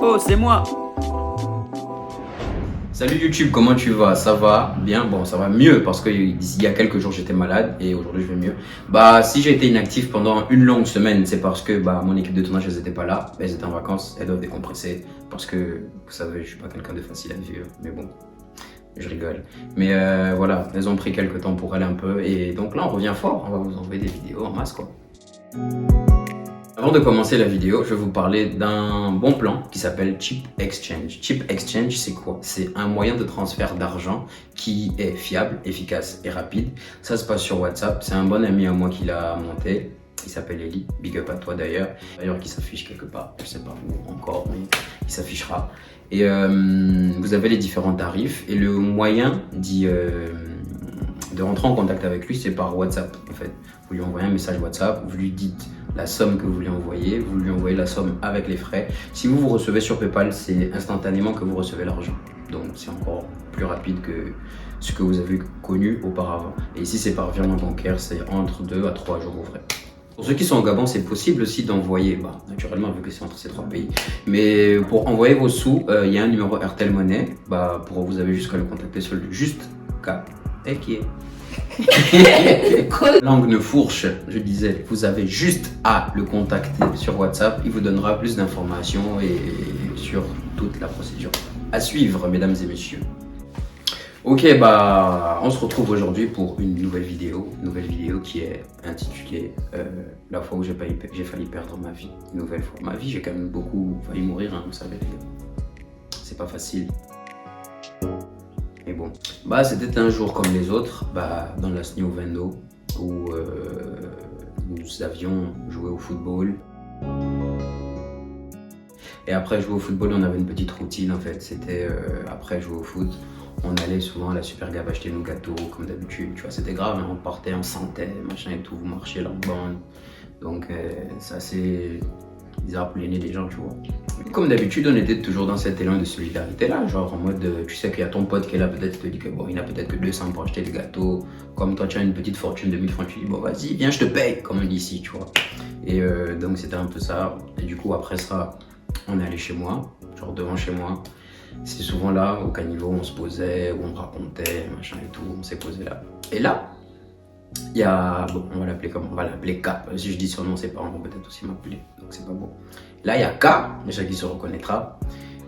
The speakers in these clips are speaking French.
Oh, c'est moi. Salut YouTube, comment tu vas? Ça va bien? Bon, ça va mieux parce qu'il y a quelques jours j'étais malade et aujourd'hui je vais mieux. Si j'ai été inactif pendant une longue semaine, c'est parce que mon équipe de tournage elles étaient pas là, elles étaient en vacances, elles doivent décompresser parce que vous savez, je suis pas quelqu'un de facile à vivre, mais bon, je rigole. Voilà, elles ont pris quelques temps pour aller un peu et donc là on revient fort, on va vous envoyer des vidéos en masse quoi. Avant de commencer la vidéo, je vais vous parler d'un bon plan qui s'appelle Chip Exchange. Chip Exchange, c'est quoi? C'est un moyen de transfert d'argent qui est fiable, efficace et rapide. Ça se passe sur WhatsApp. C'est un bon ami à moi qui l'a monté. Il s'appelle Eli. Big up à toi d'ailleurs. D'ailleurs, qui s'affiche quelque part. Je sais pas où encore, mais il s'affichera. Et vous avez les différents tarifs. Et le moyen de rentrer en contact avec lui, c'est par WhatsApp en fait. Vous lui envoyez un message WhatsApp, vous lui dites la somme que vous lui envoyez, vous lui envoyez la somme avec les frais. Si vous recevez sur PayPal, c'est instantanément que vous recevez l'argent. Donc c'est encore plus rapide que ce que vous avez connu auparavant. Et ici c'est par virement bancaire, c'est entre 2 à 3 jours ouvrés. Pour ceux qui sont au Gabon, c'est possible aussi d'envoyer, naturellement vu que c'est entre ces trois pays. Mais pour envoyer vos sous, il y a un numéro Airtel Money. Vous avez juste qu'à le contacter sur le juste K. Et qui est langue de fourche, je disais, vous avez juste à le contacter sur WhatsApp, il vous donnera plus d'informations et sur toute la procédure à suivre, mesdames et messieurs. Ok, on se retrouve aujourd'hui pour une nouvelle vidéo qui est intitulée La fois où j'ai failli perdre ma vie. Une nouvelle fois. Ma vie, j'ai quand même beaucoup failli mourir, hein, vous savez, les gars. C'est pas facile. Mais bon, c'était un jour comme les autres, dans la New Vendo, où nous avions joué au football. Et après jouer au football, on avait une petite routine en fait. C'était après jouer au foot, on allait souvent à la Super Gab acheter nos gâteaux comme d'habitude. Tu vois, c'était grave, hein, on partait, on sentait, machin et tout, vous marchiez la bande. Donc c'est assez bizarre pour l'aîné des gens, tu vois. Comme d'habitude, on était toujours dans cet élan de solidarité là, genre en mode, tu sais qu'il y a ton pote qui est là, peut-être te dit que il n'a peut-être que 200 pour acheter des gâteaux. Comme toi, tu as une petite fortune de 1000 francs, tu dis vas-y, viens, je te paye, comme on dit ici, tu vois. Et donc c'était un peu ça. Et du coup, après ça, on est allé chez moi, genre devant chez moi. C'est souvent là, au caniveau, on se posait, où on racontait, machin et tout, on s'est posé là. Et là, il y a, on va l'appeler comment? On va l'appeler K. Si je dis son nom, ses parents vont peut-être aussi m'appeler, donc c'est pas bon. Là, il y a K, déjà qui se reconnaîtra,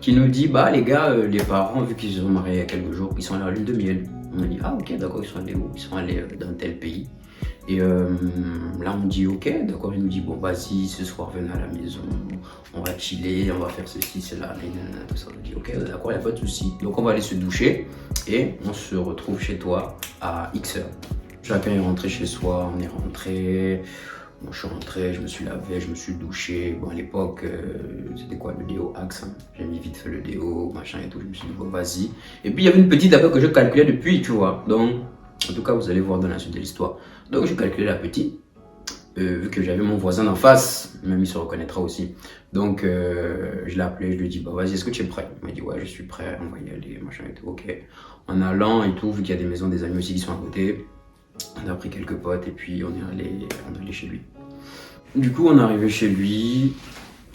qui nous dit, les gars, les parents, vu qu'ils se sont mariés il y a quelques jours, ils sont allés à la lune de miel. On a dit, ah ok, d'accord, ils sont allés où? Ils sont allés dans tel pays. Et là, on dit, ok, d'accord, il nous dit, vas-y, ce soir, venez à la maison, on va chiller, on va faire ceci, cela, tout ça. On dit, ok, d'accord, il n'y a pas de souci. Donc, on va aller se doucher et on se retrouve chez toi à X heures. Chacun est rentré chez soi, on est rentré. Bon, je suis rentré, je me suis lavé, je me suis douché. À l'époque, c'était quoi le déo Axe, hein. J'ai mis vite fait le déo, machin et tout. Je me suis dit, vas-y. Et puis, il y avait une petite affaire que je calculais depuis, tu vois. Donc, en tout cas, vous allez voir dans la suite de l'histoire. Donc, j'ai calculé la petite. Vu que j'avais mon voisin en face, même il se reconnaîtra aussi. Donc, je l'ai appelé, je lui ai dit, vas-y, est-ce que tu es prêt? Il m'a dit, ouais, je suis prêt, on va y aller, machin et tout. Ok. En allant et tout, vu qu'il y a des maisons des amis aussi qui sont à côté, on a pris quelques potes et puis on est allé chez lui. Du coup, on est arrivé chez lui,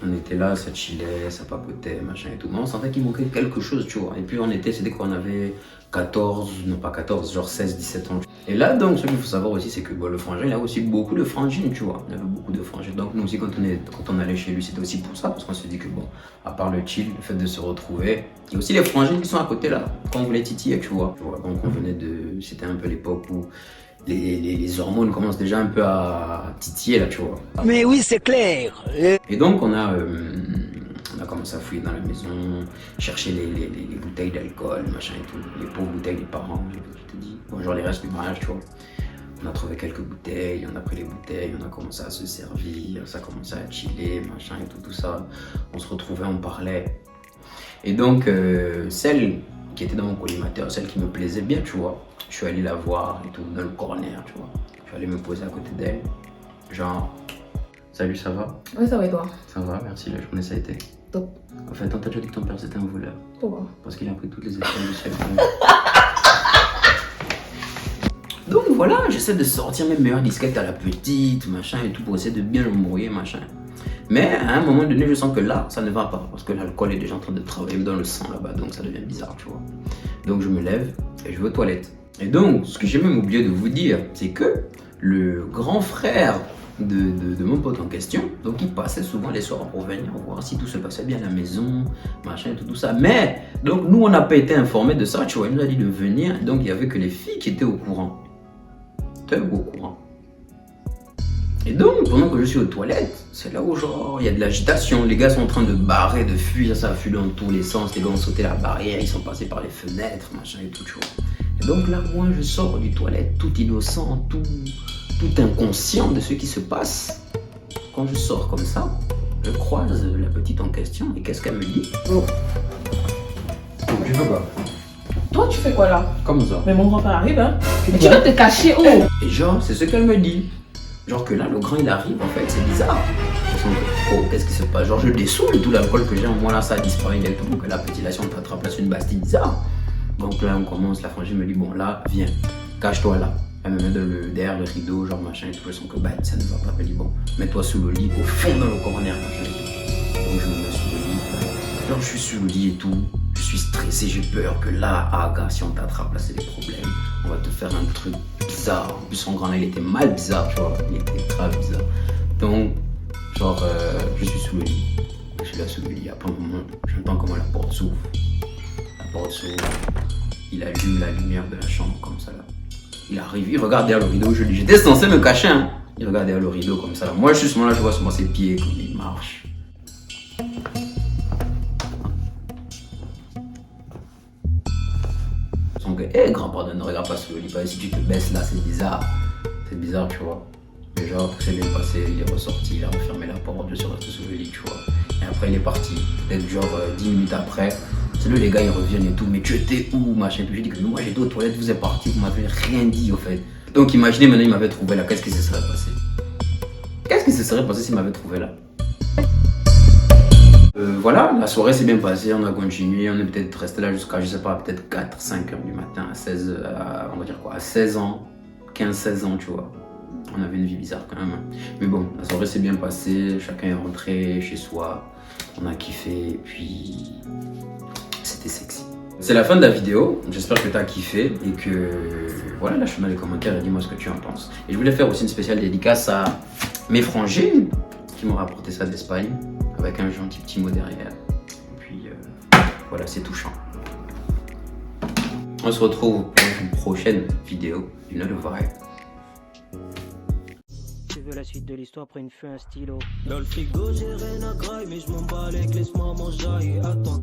on était là, ça chillait, ça papotait, machin et tout. Mais on sentait qu'il manquait quelque chose, tu vois. Et puis c'était quand on avait 16, 17 ans. Et là, donc, ce qu'il faut savoir aussi, c'est que le frangin, il a aussi beaucoup de frangines, tu vois. Il avait beaucoup de frangines. Donc, nous aussi, quand on allait chez lui, c'était aussi pour ça, parce qu'on se dit que, à part le chill, le fait de se retrouver, il y a aussi les frangines qui sont à côté là, quand on voulait titiller, tu vois. Donc, c'était un peu l'époque où les hormones commencent déjà un peu à titiller là, tu vois. Mais oui, c'est clair. Et donc, on a commencé à fouiller dans la maison, chercher les bouteilles d'alcool, machin et tout, les pauvres bouteilles des parents, je te dis. Genre les restes du mariage, tu vois. On a trouvé quelques bouteilles, on a pris les bouteilles, on a commencé à se servir, ça a commencé à chiller, machin et tout ça. On se retrouvait, on parlait. Et donc, celle qui était dans mon collimateur, celle qui me plaisait bien, tu vois, je suis allé la voir et tout, dans le corner, tu vois. Je suis allé me poser à côté d'elle, genre, salut, ça va? Oui, ça va et toi? Ça va, merci, la journée ça a été. Top. En fait, on t'a déjà dit que ton père c'était un voleur. Pourquoi? Parce qu'il a pris toutes les étoiles du ciel. Donc voilà, j'essaie de sortir mes meilleures disquettes à la petite, machin et tout, pour essayer de bien l'embrouiller, machin. Mais à un moment donné, je sens que là, ça ne va pas. Parce que l'alcool est déjà en train de travailler dans le sang là-bas. Donc ça devient bizarre, tu vois. Donc je me lève et je vais aux toilettes. Et donc, ce que j'ai même oublié de vous dire, c'est que le grand frère de mon pote en question, donc il passait souvent les soirs pour venir voir si tout se passait bien à la maison, machin et tout ça. Mais, donc nous, on n'a pas été informés de ça, tu vois. Il nous a dit de venir. Donc il n'y avait que les filles qui étaient au courant. Tu es au courant. Et donc, pendant que je suis aux toilettes, c'est là où genre, il y a de l'agitation. Les gars sont en train de barrer, de fuir, ça fuit dans tous les sens. Les gars ont sauté la barrière, ils sont passés par les fenêtres, machin et tout, tu vois. Et donc là, moi, je sors du toilette, tout innocent, tout inconscient de ce qui se passe. Quand je sors comme ça, je croise la petite en question, et qu'est-ce qu'elle me dit? Oh. Je veux pas. Toi, tu fais quoi là? Comme ça. Mais mon grand-père arrive, hein. Mais tu vas te cacher où? Et genre, c'est ce qu'elle me dit. Genre que là, le grand, il arrive, en fait, c'est bizarre. Oh, qu'est-ce qui se passe? Genre, je dessoule tout l'alcool que j'ai en moi, là, ça a disparu directement. Que la petite, là, si on t'attrape là, c'est une bastille bizarre. Donc là, on commence, la frangine me dit, bon, là, viens, cache-toi là. Elle me met derrière le rideau, genre machin et tout. Je sens que bah, ça ne va pas. Elle me dit, bon, mets-toi sous le lit, au fond dans le corner, machin et tout. Donc je me mets sous le lit. Genre, je suis sous le lit et tout. Je suis stressé, j'ai peur que là, ah, gars, si on t'attrape, là, c'est des problèmes. On va te faire un truc bizarre. En plus, son grand, là, il était mal bizarre, tu vois. Il était grave bizarre. Donc, genre, je suis sous le lit. Je suis là sous le lit. Après un moment, j'entends comment la porte s'ouvre. La porte s'ouvre. Il allume la lumière de la chambre comme ça, là. Il arrive, il regarde derrière le rideau. J'étais censé me cacher, hein. Il regarde derrière le rideau comme ça, là. Moi, je suis là, je vois seulement ses pieds, comme il marche. Donc, hé, grand pardon, ne regarde pas sur le lit. Si tu te baisses là, c'est bizarre. C'est bizarre, tu vois. Mais genre, tout s'est bien passé, il est ressorti, il a refermé la porte, je suis resté sur le lit, tu vois. Et après, il est parti. Peut-être genre 10 minutes après, c'est là, les gars, ils reviennent et tout. Mais tu étais où, machin? Puis j'ai dit que moi, j'étais aux toilettes, vous êtes parti, vous m'avez rien dit, au fait. Donc, imaginez maintenant, il m'avait trouvé là. Qu'est-ce qui se serait passé? Qu'est-ce qui se serait passé s'il m'avait trouvé là? Voilà, la soirée s'est bien passée, on a continué, on est peut-être resté là jusqu'à, je sais pas, peut-être 4-5 heures du matin, on va dire quoi, à 16 ans, 15-16 ans, tu vois. On avait une vie bizarre quand même. Mais bon, la soirée s'est bien passée, chacun est rentré chez soi, on a kiffé, et puis c'était sexy. C'est la fin de la vidéo, j'espère que tu as kiffé et que voilà, lâche-moi dans les commentaires et dis-moi ce que tu en penses. Et je voulais faire aussi une spéciale dédicace à mes frangines qui m'ont rapporté ça d'Espagne, avec un gentil petit mot derrière. Et puis voilà, c'est touchant. On se retrouve pour une prochaine vidéo, une autre vibe. Tu veux la suite de l'histoire, prends une feuille, un stylo. Dans le frigo, j'ai rien à graille, mais je m'en bats avec, laisse-moi manger. Attends.